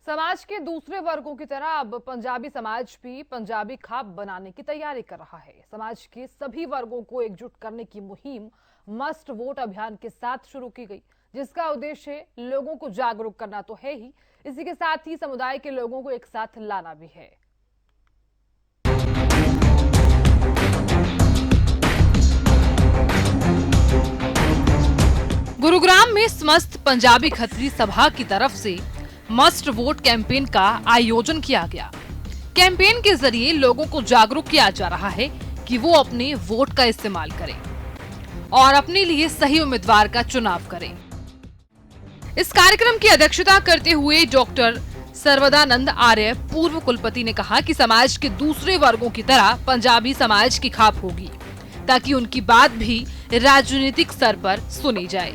समाज के दूसरे वर्गों की तरह अब पंजाबी समाज भी पंजाबी खाप बनाने की तैयारी कर रहा है। समाज के सभी वर्गों को एकजुट करने की मुहिम मस्ट वोट अभियान के साथ शुरू की गई, जिसका उद्देश्य लोगों को जागरूक करना तो है ही, इसी के साथ ही समुदाय के लोगों को एक साथ लाना भी है। गुरुग्राम में समस्त पंजाबी खत्री सभा की तरफ से मस्ट वोट कैंपेन का आयोजन किया गया। कैंपेन के जरिए लोगों को जागरूक किया जा रहा है कि वो अपने वोट का इस्तेमाल करें और अपने लिए सही उम्मीदवार का चुनाव करें। इस कार्यक्रम की अध्यक्षता करते हुए डॉक्टर सर्वदानंद आर्य पूर्व कुलपति ने कहा कि समाज के दूसरे वर्गों की तरह पंजाबी समाज की खाप होगी, ताकि उनकी बात भी राजनीतिक स्तर पर सुनी जाए।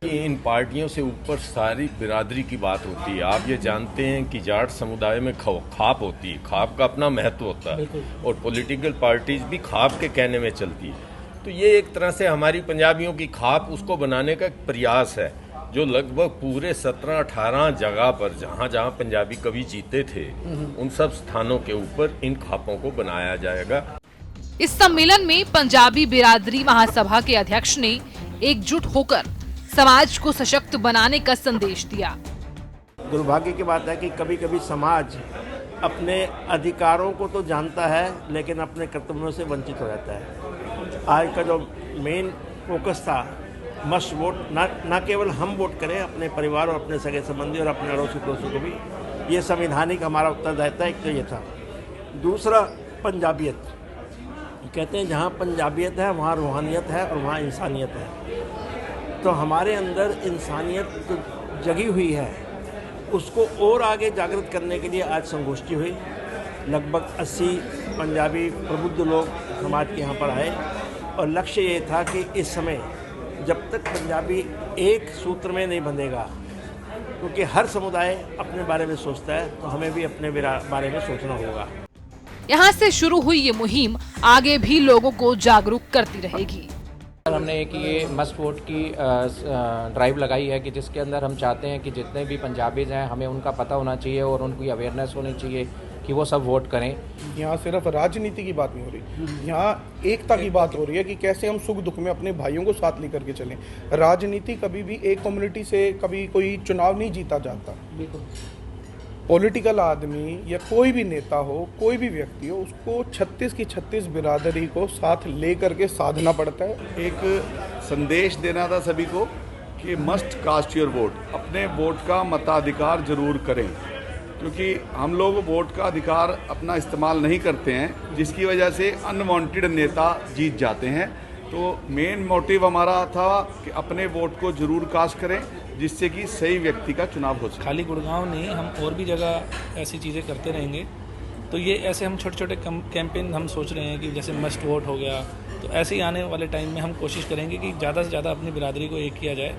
इन पार्टियों से ऊपर सारी बिरादरी की बात होती है। आप ये जानते हैं कि जाट समुदाय में खाप होती है, खाप का अपना महत्व होता है और पॉलिटिकल पार्टीज भी खाप के कहने में चलती है। तो ये एक तरह से हमारी पंजाबियों की खाप उसको बनाने का एक प्रयास है, जो लगभग पूरे 17-18 जगह पर जहाँ जहाँ पंजाबी कवि जीते थे उन सब स्थानों के ऊपर इन खापों को बनाया जाएगा। इस सम्मेलन में पंजाबी बिरादरी महासभा के अध्यक्ष ने एकजुट होकर समाज को सशक्त बनाने का संदेश दिया। दुर्भाग्य की बात है कि कभी कभी समाज अपने अधिकारों को तो जानता है लेकिन अपने कर्तव्यों से वंचित हो जाता है। आज का जो मेन फोकस था मस्ट वोट, ना केवल हम वोट करें, अपने परिवार और अपने सगे संबंधी और अपने अड़ोसी पड़ोसी को भी, ये संवैधानिक हमारा उत्तरदायित्व है। एक तो ये था। दूसरा, पंजाबियत। कहते हैं जहाँ पंजाबियत है वहाँ रूहानियत है और वहाँ इंसानियत है। तो हमारे अंदर इंसानियत जो जगी हुई है उसको और आगे जागृत करने के लिए आज संगोष्ठी हुई। लगभग 80 पंजाबी प्रबुद्ध लोग समाज के यहाँ पर आए और लक्ष्य ये था कि इस समय जब तक पंजाबी एक सूत्र में नहीं बंधेगा, क्योंकि हर समुदाय अपने बारे में सोचता है, तो हमें भी अपने बारे में सोचना होगा। यहाँ से शुरू हुई ये मुहिम आगे भी लोगों को जागरूक करती रहेगी। हमने एक ये मस्ट वोट की ड्राइव लगाई है कि जिसके अंदर हम चाहते हैं कि जितने भी पंजाबीज हैं हमें उनका पता होना चाहिए और उनकी अवेयरनेस होनी चाहिए कि वो सब वोट करें। यहाँ सिर्फ राजनीति की बात नहीं हो रही, यहाँ एकता की बात हो रही है कि कैसे हम सुख दुख में अपने भाइयों को साथ लेकर के चलें। राजनीति कभी भी एक कम्युनिटी से कभी कोई चुनाव नहीं जीता जाता। पॉलिटिकल आदमी या कोई भी नेता हो, कोई भी व्यक्ति हो, उसको 36 की 36 बिरादरी को साथ लेकर के साधना पड़ता है। एक संदेश देना था सभी को कि मस्ट कास्ट योर वोट, अपने वोट का मताधिकार जरूर करें, क्योंकि हम लोग वोट का अधिकार अपना इस्तेमाल नहीं करते हैं, जिसकी वजह से अनवांटेड नेता जीत जाते हैं। तो मेन मोटिव हमारा था कि अपने वोट को जरूर कास्ट करें, जिससे कि सही व्यक्ति का चुनाव हो सके। खाली गुड़गांव नहीं, हम और भी जगह ऐसी चीज़ें करते रहेंगे। तो ये ऐसे हम छोटे छोटे कैंपेन हम सोच रहे हैं कि जैसे मस्ट वोट हो गया, तो ऐसे ही आने वाले टाइम में हम कोशिश करेंगे कि ज़्यादा से ज़्यादा अपनी बिरादरी को एक किया जाए।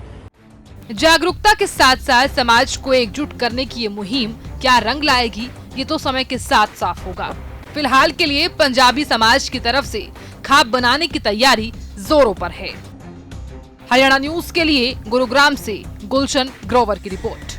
जागरूकता के साथ साथ समाज को एकजुट करने की ये मुहिम क्या रंग लाएगी, ये तो समय के साथ साफ होगा। फिलहाल के लिए पंजाबी समाज की तरफ से खाप बनाने की तैयारी जोरों पर है। हरियाणा न्यूज के लिए गुरुग्राम से गुलशन ग्रोवर की रिपोर्ट।